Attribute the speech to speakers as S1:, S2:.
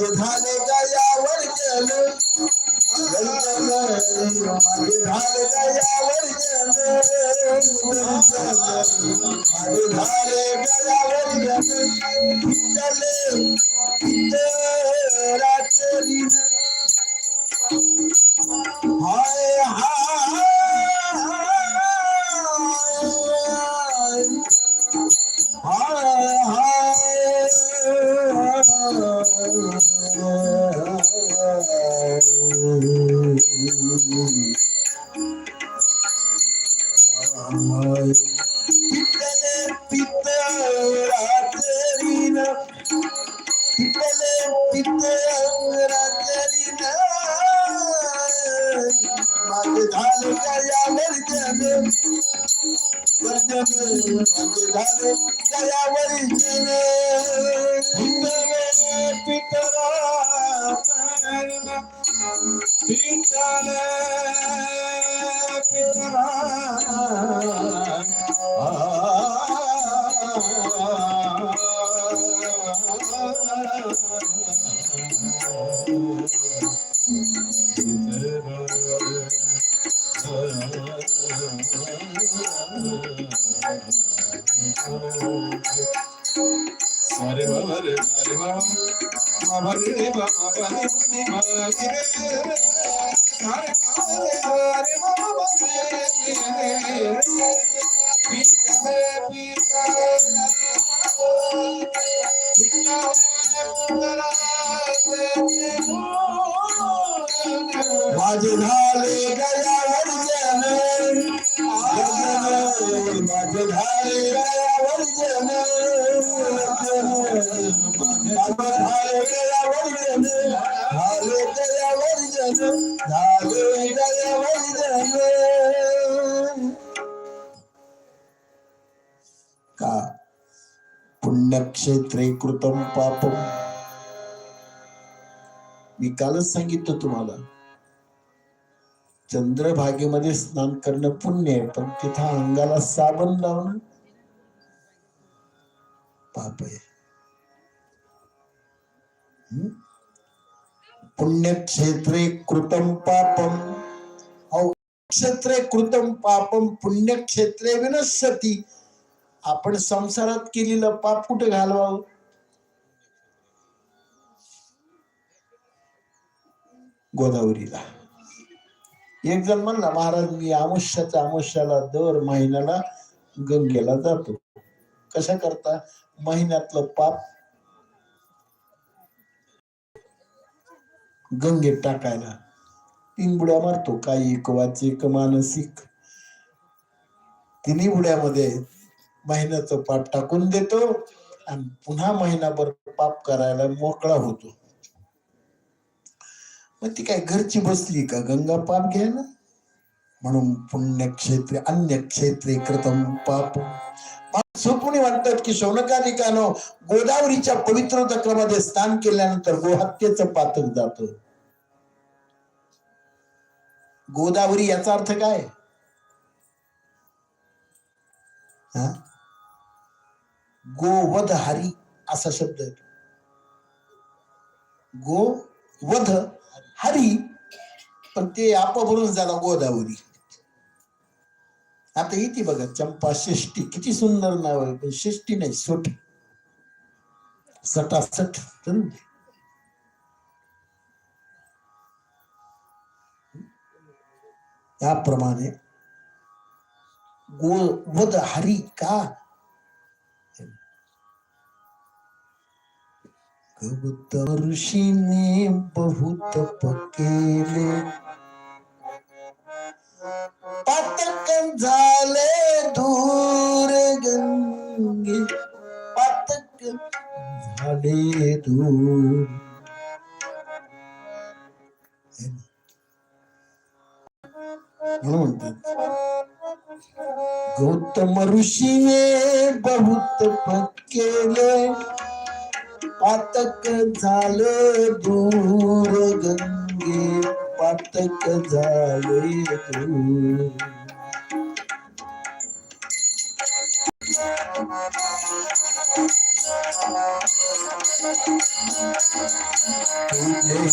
S1: माझे झाले गयावर जल माझे झाले गयावर जल माझे झाले गयावर जल रात्री हाय हाय माझे झाले गयावर जन माझे झाले गयावर जन झाले गयावर जन झाले गयावर जन झाले गयावर जन का पुण्यक्षेत्रे कृतं पापम. मी कालच सांगितलं तुम्हाला चंद्रभागेमध्ये स्नान करणं पुण्य आहे, पण तिथं अंगाला साबण लावणं पाप आहे. पुण्यक्षेत्रे कृतं पापम क्षेत्रे कृतं पापम पुण्यक्षेत्रे विनश्यति. आपण संसारात केलेलं पाप कुठे घालवावं? गोदावरीला. एक जण म्हणला, महाराज मी अमावस्याला दर महिन्याला गंगेला जातो. कशा करता? महिन्यातलं पाप गंगेत टाकायला 3 बुड्या मारतो, कायिक वाचिक मानसिक. 3 बुड्यामध्ये महिन्याचं पाप टाकून देतो आणि पुन्हा महिनाभर पाप करायला मोकळा होतो. मग ती काय घरची बसली का गंगा पाप घ्यायला? म्हणून पुण्यक्षेत्रे अन्य क्षेत्रे कृतं पाप. सोपुणी म्हणतात की शौनकादिकानो गोदावरीच्या पवित्र तक्रामध्ये स्नान केल्यानंतर गोहत्येचं पातक जातं. गोदावरी याचा अर्थ काय? गोवध हरी असा शब्द आहे. गोवध हरी, पण ते आपापरून झाला गोदावरी. आता इथे बघा चंपा षष्टी, किती सुंदर नाव आहे, पण षष्टी नाही सोट सटासट. याप्रमाणे गोवध हरी का? गौतम ऋषीने बहुत केले पातक झाले दूर गंगे पातक झाले दूर. म्हणतात गौतम ऋषीने बहुत केले पातक झाले दूर गंगे पातक झाले दूर. तुझे